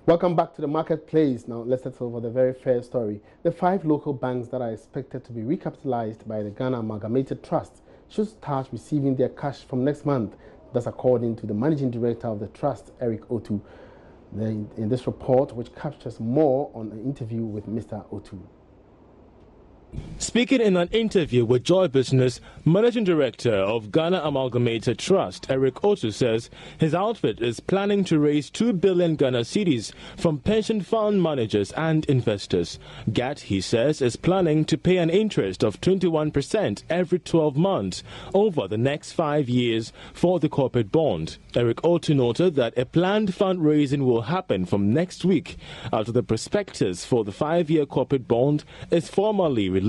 Welcome back to the marketplace. Now let's settle over the very first story. The 5 local banks that are expected to be recapitalized by the Ghana Amalgamated Trust should start receiving their cash from next month. That's according to the managing director of the trust, Eric Otu. In this report, which captures more on an interview with Mr. Otu. Speaking in an interview with Joy Business, Managing Director of Ghana Amalgamated Trust, Eric Otu, says his outfit is planning to raise 2 billion Ghana cedis from pension fund managers and investors. GAT, he says, is planning to pay an interest of 21% every 12 months over the next 5 years for the corporate bond. Eric Otu noted that a planned fundraising will happen from next week after the prospectus for the 5-year corporate bond is formally released.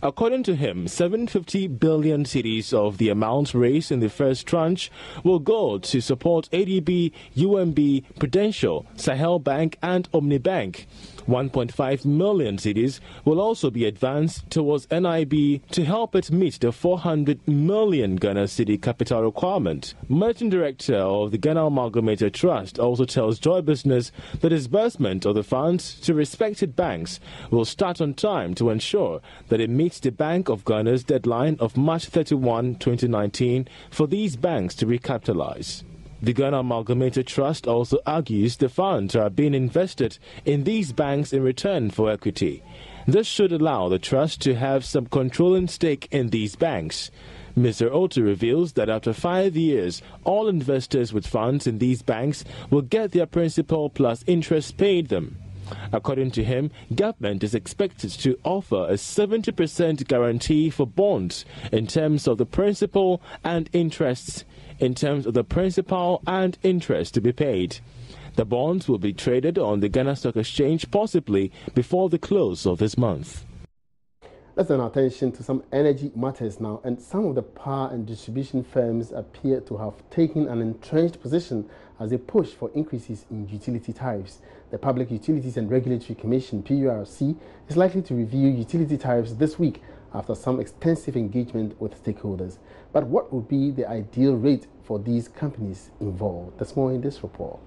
According to him, 750 billion cedis of the amount raised in the first tranche will go to support ADB, UMB, Prudential, Sahel Bank and Omnibank. 1.5 million cedis will also be advanced towards NIB to help it meet the 400 million Ghana cedi capital requirement. Managing Director of the Ghana Amalgamated Trust also tells Joy Business the disbursement of the funds to respected banks will start on time to ensure that it meets the Bank of Ghana's deadline of March 31, 2019 for these banks to recapitalize. The Ghana Amalgamated Trust also argues the funds are being invested in these banks in return for equity. This should allow the trust to have some controlling stake in these banks. Mr. Otu reveals that after 5 years, all investors with funds in these banks will get their principal plus interest paid them. According to him, government is expected to offer a 70% guarantee for bonds in terms of the principal and interests to be paid. The bonds will be traded on the Ghana Stock Exchange possibly before the close of this month. Let's turn our attention to some energy matters now, and some of the power and distribution firms appear to have taken an entrenched position as they push for increases in utility tariffs. The Public Utilities and Regulatory Commission, PURC, is likely to review utility tariffs this week after some extensive engagement with stakeholders. But what would be the ideal rate for these companies involved? There's more in this report.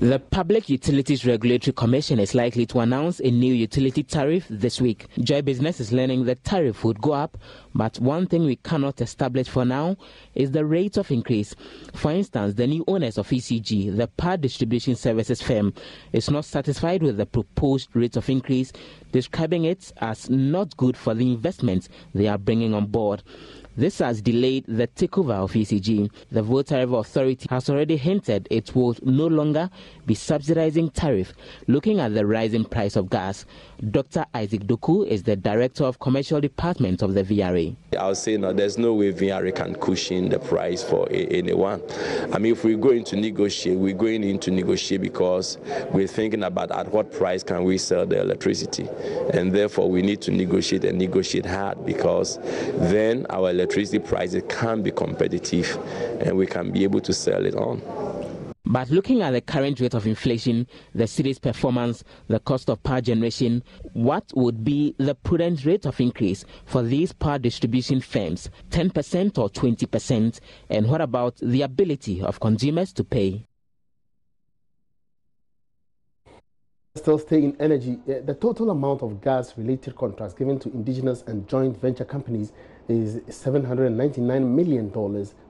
The Public Utilities Regulatory Commission is likely to announce a new utility tariff this week. Joy Business is learning the tariff would go up, but one thing we cannot establish for now is the rate of increase. For instance, the new owners of ECG, the power distribution services firm, is not satisfied with the proposed rate of increase, describing it as not good for the investments they are bringing on board. This has delayed the takeover of ECG. The Road Tariff Authority has already hinted it will no longer be subsidizing tariff. Looking at the rising price of gas, Dr. Isaac Doku is the Director of Commercial Department of the VRA. I'll say no, there's no way VRA can cushion the price for anyone. I mean, if we're going to negotiate, we're going in to negotiate because we're thinking about at what price can we sell the electricity. And therefore, we need to negotiate and negotiate hard because then our electricity prices can be competitive and we can be able to sell it on. But looking at the current rate of inflation, the city's performance, the cost of power generation, what would be the prudent rate of increase for these power distribution firms, 10% or 20%? And what about the ability of consumers to pay? Still stay in energy. The total amount of gas-related contracts given to indigenous and joint venture companies is $799 million.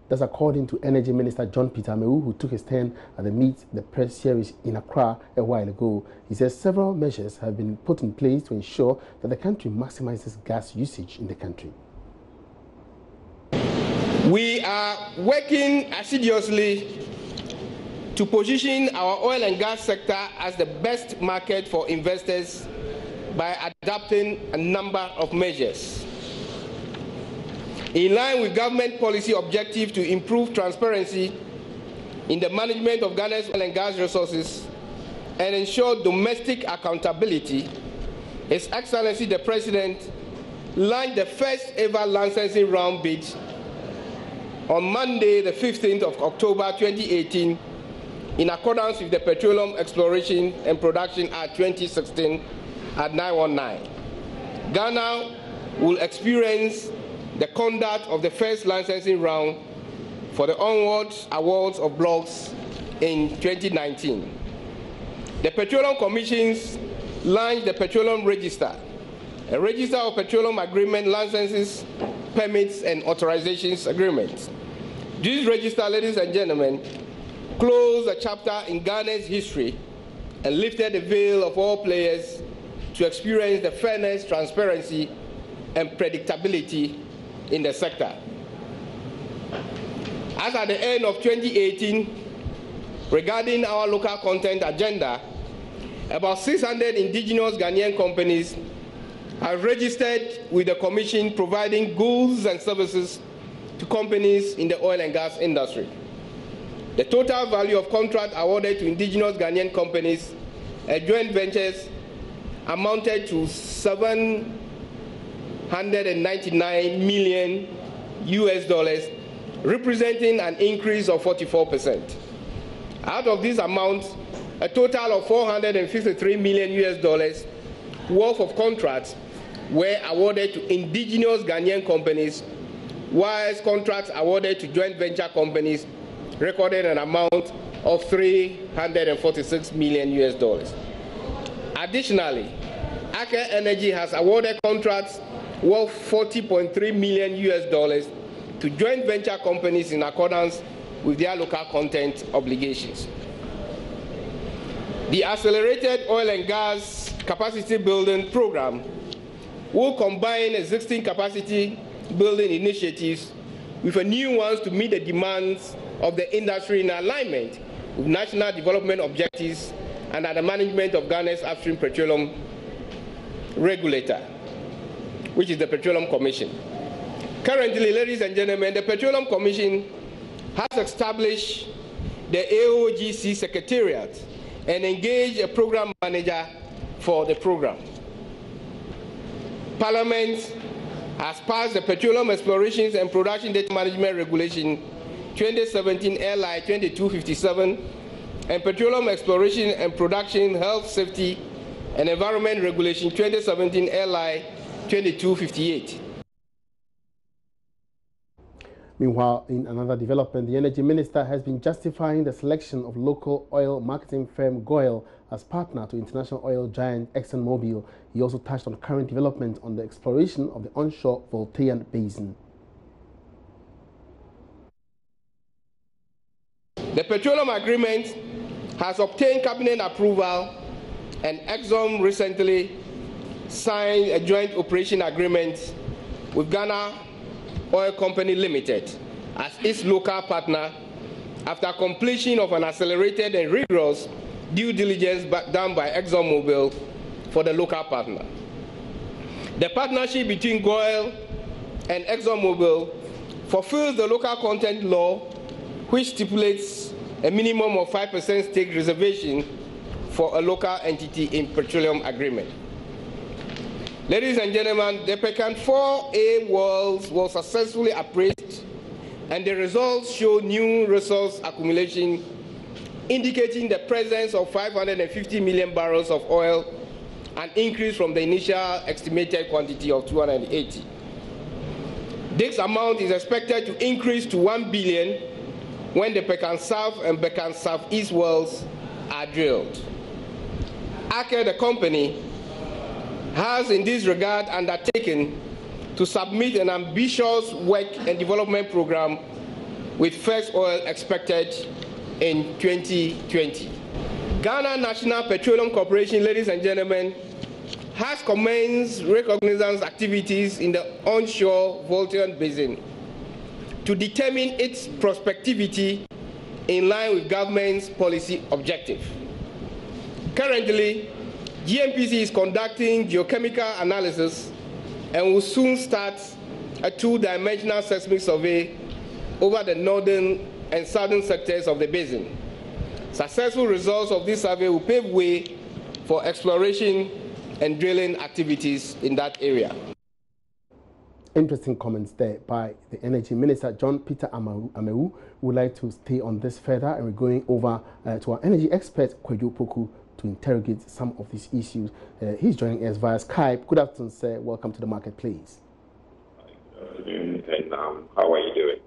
That's according to Energy Minister John Peter Amewu, who took his turn at the Meet the Press series in Accra a while ago. He says several measures have been put in place to ensure that the country maximizes gas usage in the country. We are working assiduously to position our oil and gas sector as the best market for investors by adopting a number of measures. In line with government policy objective to improve transparency in the management of Ghana's oil and gas resources and ensure domestic accountability, His Excellency the President launched the first ever licensing round bid on Monday, the 15th of October 2018, in accordance with the Petroleum Exploration and Production Act 2016 at 919. Ghana will experience the conduct of the first licensing round for the onwards awards of blocks in 2019. The Petroleum Commission launched the Petroleum Register, a register of petroleum agreement licenses, permits, and authorizations agreements. This register, ladies and gentlemen, closed a chapter in Ghana's history and lifted the veil of all players to experience the fairness, transparency, and predictability in the sector. As at the end of 2018, regarding our local content agenda, about 600 indigenous Ghanaian companies have registered with the Commission providing goods and services to companies in the oil and gas industry. The total value of contract awarded to indigenous Ghanaian companies and joint ventures amounted to $799 million, representing an increase of 44%. Out of this amount, a total of $453 million worth of contracts were awarded to indigenous Ghanaian companies, whilst contracts awarded to joint venture companies recorded an amount of $346 million. Additionally, Aker Energy has awarded contracts worth $40.3 million to joint venture companies in accordance with their local content obligations. The Accelerated Oil and Gas Capacity Building Program will combine existing capacity building initiatives with new ones to meet the demands of the industry in alignment with national development objectives and at the management of Ghana's upstream petroleum regulator, which is the Petroleum Commission. Currently, ladies and gentlemen, the Petroleum Commission has established the AOGC Secretariat and engaged a program manager for the program. Parliament has passed the Petroleum Explorations and Production Data Management Regulation 2017 LI 2257 and Petroleum Exploration and Production Health, Safety and Environment Regulation 2017 LI 2258. Meanwhile, in another development, the Energy Minister has been justifying the selection of local oil marketing firm GOIL as partner to international oil giant ExxonMobil. He also touched on current development on the exploration of the onshore Voltaian Basin. The petroleum agreement has obtained cabinet approval, and Exxon recently signed a joint operation agreement with Ghana Oil Company Limited as its local partner after completion of an accelerated and rigorous due diligence done by ExxonMobil for the local partner. The partnership between GOIL and ExxonMobil fulfills the local content law, which stipulates a minimum of 5% stake reservation for a local entity in petroleum agreement. Ladies and gentlemen, the Pecan 4A wells was successfully appraised, and the results show new resource accumulation, indicating the presence of 550 million barrels of oil, an increase from the initial estimated quantity of 280. This amount is expected to increase to 1 billion when the Pecan South and Pecan Southeast wells are drilled. Aker, the company, has in this regard undertaken to submit an ambitious work and development program with first oil expected in 2020. Ghana National Petroleum Corporation, ladies and gentlemen, has commenced reconnaissance activities in the onshore Voltaian Basin to determine its prospectivity in line with government's policy objective. Currently, GNPC is conducting geochemical analysis and will soon start a two-dimensional seismic survey over the northern and southern sectors of the basin. Successful results of this survey will pave way for exploration and drilling activities in that area. Interesting comments there by the Energy Minister, John Peter Amewu. We would like to stay on this further, and we're going over to our energy expert, Kwejo Poku, to interrogate some of these issues. He's joining us via Skype. Good afternoon, sir. Welcome to the market, please. And how are you doing?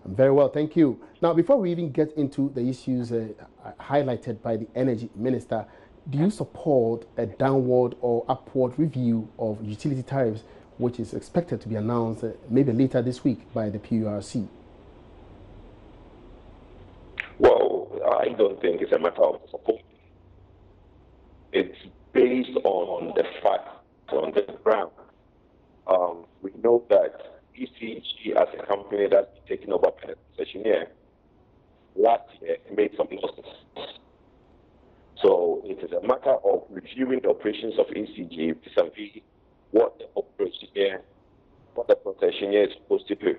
I'm very well, thank you. Now, before we even get into the issues highlighted by the Energy Minister, do you support a downward or upward review of utility tariffs, which is expected to be announced maybe later this week by the PURC? Well, I don't think it's a matter of support. It's based on the facts on the ground. We know that ECG, as a company that's taken over by the concessionaire, last year made some losses. So it is a matter of reviewing the operations of ECG vis-a-vis what the concessionaire is supposed to do.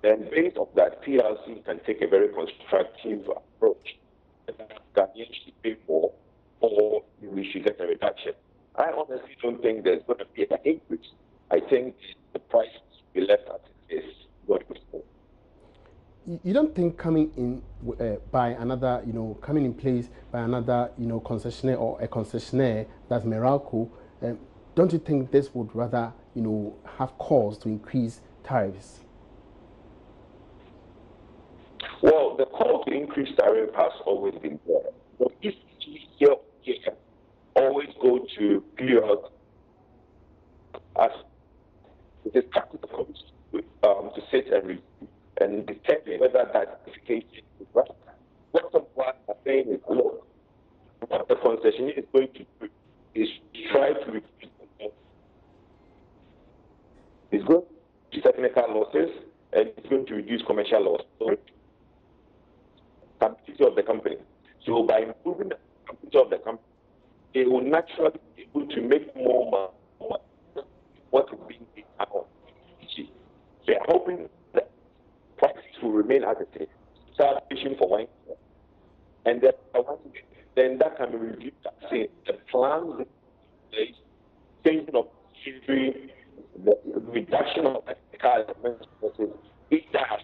Then based on that, PLC can take a very constructive approach. Ghanaians should pay more, or we should get a reduction. I honestly don't think there's going to be an increase. I think the price will be left as it is going forward. You don't think coming in by another, coming in place by another, concessionaire or a concessionaire, that's Meralco, don't you think this would rather, have cause to increase tariffs? Well, the call to increase tariff has always been there. But if here always go to PURC as it is up to the commission to sit and review and determine whether that certification is right. What some are saying is, look, what the concessionaire is going to do is try to reduce it's going to technical losses and it's going to reduce commercial losses. So, of the company. So by improving the capacity of the company, it will naturally be able to make more money what is being paid out. They are hoping that prices will remain as it is. Start fishing for wine, and then that can be reviewed. Say the plans, the changing of history, the reduction of technical elements, if that has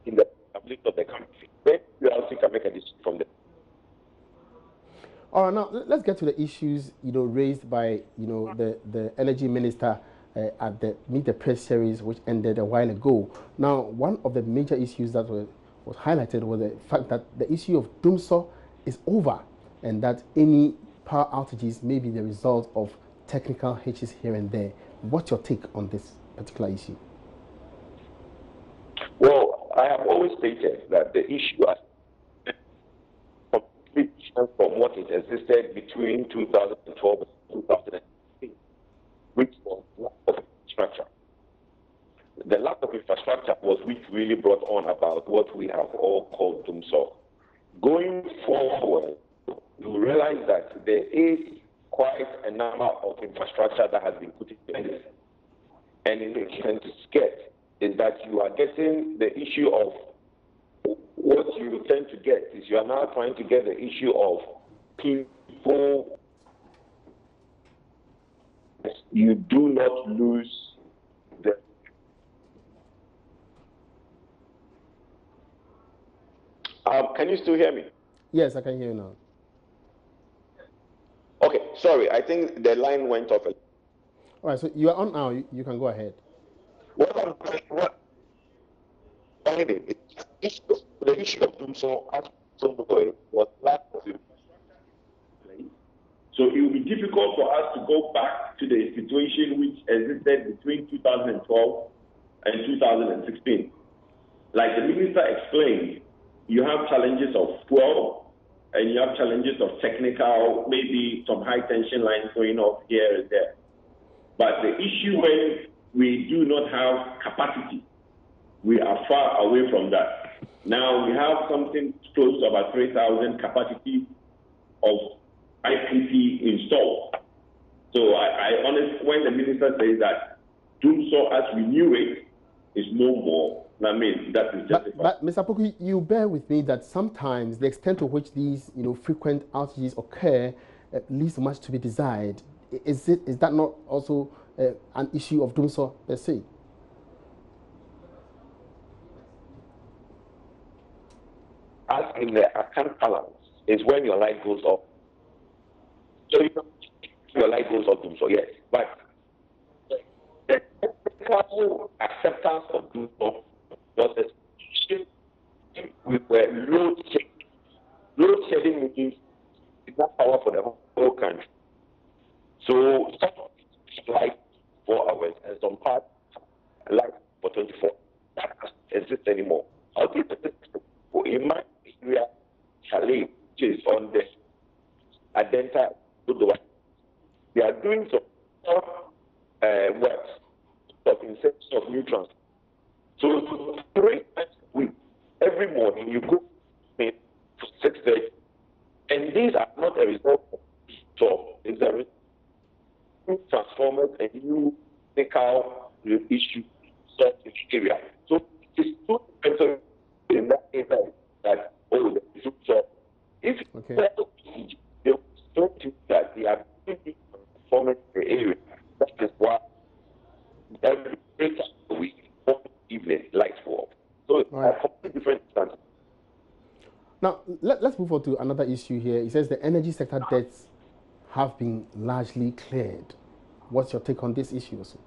in the ability of the company. Then you also can make a decision from there. All right, now let's get to the issues raised by the energy minister at the Meet the Press series, which ended a while ago. Now, one of the major issues that was highlighted was the fact that the issue of Dumso is over, and that any power outages may be the result of technical hitches here and there. What's your take on this particular issue? Well, I have always stated that the issue is completely different from what it existed between 2012 and 2016, which was lack of infrastructure. The lack of infrastructure was which really brought on about what we have all called Dumso. Going forward, you realize that there is quite a number of infrastructure that has been put in place. And in the tend to get is that you are getting the issue of what you tend to get is you are now trying to get the issue of people. You do not lose the. Can you still hear me? Yes, I can hear you now. Okay, sorry, I think the line went off. All right, so you are on now. You can go ahead. The issue of Dumso was lack of infrastructure. So it will be difficult for us to go back to the situation which existed between 2012 and 2016. Like the minister explained, you have challenges of fuel and you have challenges of technical, maybe some high tension lines going off here and there. But the issue when we do not have capacity, we are far away from that. Now we have something close to about 3,000 capacity of IPP installed. So I honestly, when the minister says that Dumso as we knew it is no more, I mean that is justified. But Mr. Poku, you bear with me that sometimes the extent to which these frequent outages occur leaves much to be desired. Is that not also an issue of Dumso per se? As in the account balance is when your light goes up. So your light goes up, so yes. But the technical acceptance of Dumso was a situation we were load shedding. Load shedding means that doesn't exist anymore. I'll give the in my area, Chalet, which is on the Adenta, they are doing some works of insertion of neutrons. So 3 times a week, every morning you go to 6:30, and these are not a result of it's a result of new transformers and new technical issues in the area. So it's too expensive in that area that the future. If they don't think that they are doing transformers in the area, that is why every 3 times a week, evening lights go up. So it's a completely different standard. Now, let's move on to another issue here. It says the energy sector debts have been largely cleared. What's your take on this issue also?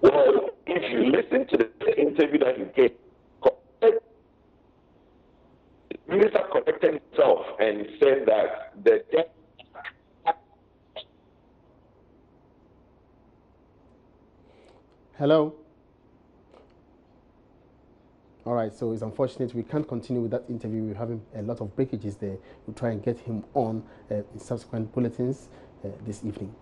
Well, if you listen to the interview that he gave, the minister corrected himself and said that the debt. Hello? All right, so it's unfortunate we can't continue with that interview. We're having a lot of breakages there. We'll try and get him on in subsequent bulletins this evening.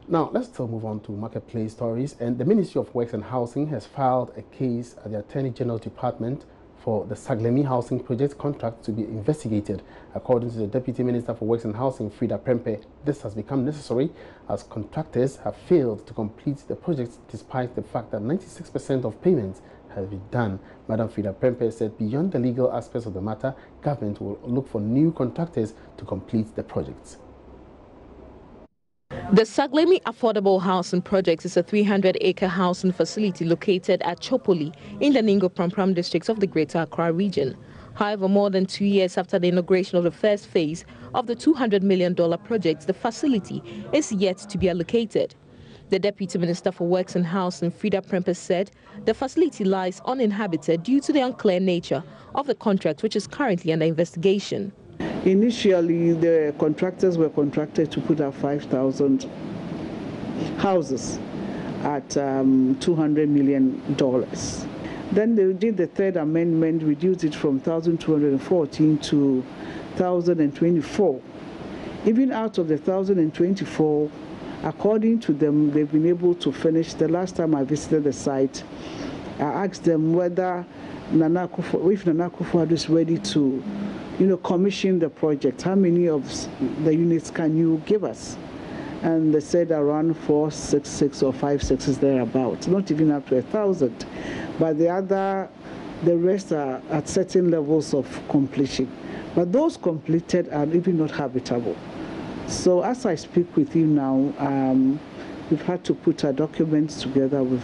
Now, let's still move on to marketplace stories. And the Ministry of Works and Housing has filed a case at the Attorney General's Department for the Saglemi Housing Project contract to be investigated. According to the Deputy Minister for Works and Housing, Frida Prempeh, this has become necessary as contractors have failed to complete the project despite the fact that 96% of payments have been done. Madam Frida Prempeh said beyond the legal aspects of the matter, government will look for new contractors to complete the projects. The Saglemi Affordable Housing Project is a 300-acre housing facility located at Chopoli in the Ningo Prampram district of the Greater Accra region. However, more than 2 years after the inauguration of the first phase of the $200 million project, the facility is yet to be allocated. The Deputy Minister for Works and Housing, Frida Prempeh, said the facility lies uninhabited due to the unclear nature of the contract, which is currently under investigation. Initially, the contractors were contracted to put up 5,000 houses at $200 million. Then they did the third amendment, reduced it from 1,214 to 1,024. Even out of the 1,024, according to them, they've been able to finish. The last time I visited the site, I asked them whether if Nana Akufo-Addo is ready to commission the project. How many of the units can you give us? And they said around 466 or 566 thereabouts, not even up to 1,000. But the rest are at certain levels of completion. But those completed are even not habitable. So as I speak with you now, we've had to put our documents together. We've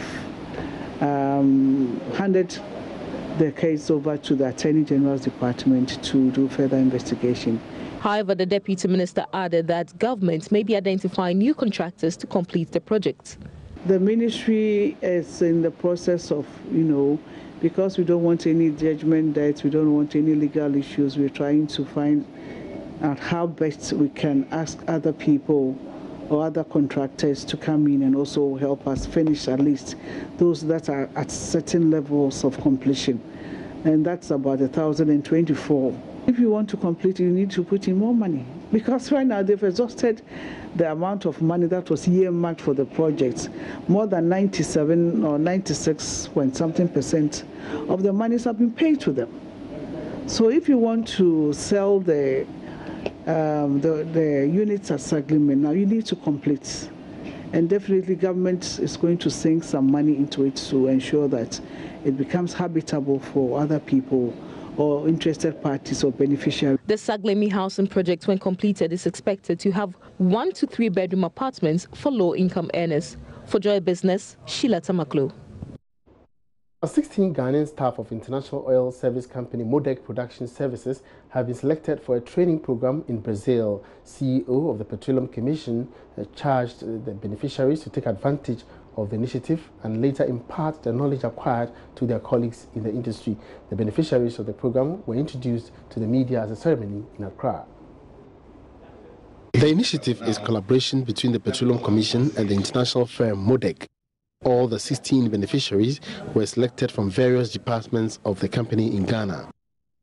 handed the case over to the Attorney General's Department to do further investigation. However, the Deputy Minister added that government may be identifying new contractors to complete the project. The ministry is in the process of, because we don't want any judgment debts, we don't want any legal issues, we're trying to find out how best we can ask other people or other contractors to come in and also help us finish at least those that are at certain levels of completion. And that's about 1,024. If you want to complete it, you need to put in more money. Because right now they've exhausted the amount of money that was earmarked for the projects. More than 97 or 96% of the monies have been paid to them. So if you want to sell the units at Saglemi, now you need to complete. And definitely government is going to sink some money into it to ensure that it becomes habitable for other people or interested parties or beneficiaries. The Saglemi housing project, when completed, is expected to have 1 to 3 bedroom apartments for low-income earners. For Joy Business, Sheila Tamaklo. 16 Ghanaian staff of international oil service company Modec Production Services have been selected for a training program in Brazil. CEO of the Petroleum Commission charged the beneficiaries to take advantage of the initiative and later impart the knowledge acquired to their colleagues in the industry. The beneficiaries of the program were introduced to the media at a ceremony in Accra. The initiative is collaboration between the Petroleum Commission and the international firm Modec. All the 16 beneficiaries were selected from various departments of the company in Ghana.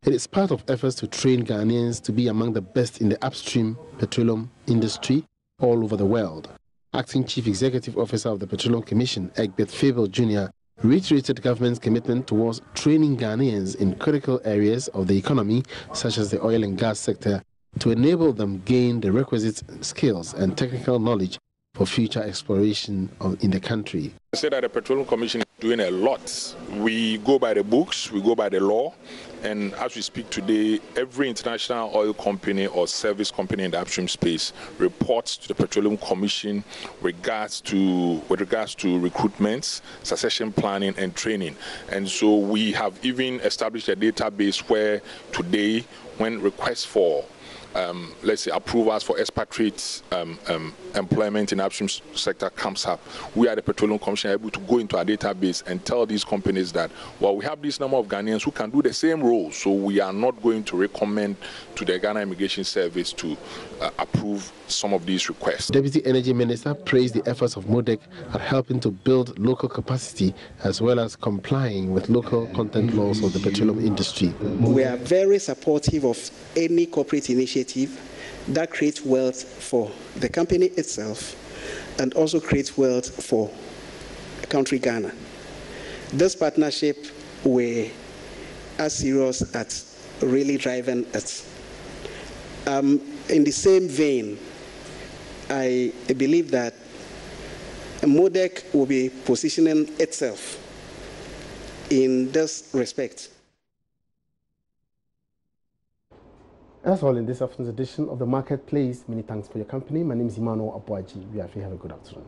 It is part of efforts to train Ghanaians to be among the best in the upstream petroleum industry all over the world. Acting Chief Executive Officer of the Petroleum Commission, Egbert Fable Jr., reiterated government's commitment towards training Ghanaians in critical areas of the economy, such as the oil and gas sector, to enable them gain the requisite skills and technical knowledge for future exploration in the country. I say that the Petroleum Commission is doing a lot. We go by the books, we go by the law, and as we speak today, every international oil company or service company in the upstream space reports to the Petroleum Commission with regards to recruitments, succession planning, and training. And so we have even established a database where today, when requests for let's say approvals for expatriates employment in the upstream sector comes up, we at the Petroleum Commission are able to go into our database and tell these companies that, well, we have this number of Ghanaians who can do the same role, so we are not going to recommend to the Ghana Immigration Service to approve some of these requests. Deputy Energy Minister praised the efforts of MODEC at helping to build local capacity as well as complying with local content laws of the petroleum industry. We are very supportive of any corporate initiative that creates wealth for the company itself and also creates wealth for country Ghana. This partnership, we are serious at really driving it. In the same vein, I believe that MODEC will be positioning itself in this respect. That's all in this afternoon's edition of the Marketplace. Many thanks for your company. My name is Emmanuel Abuaji. We have a good afternoon.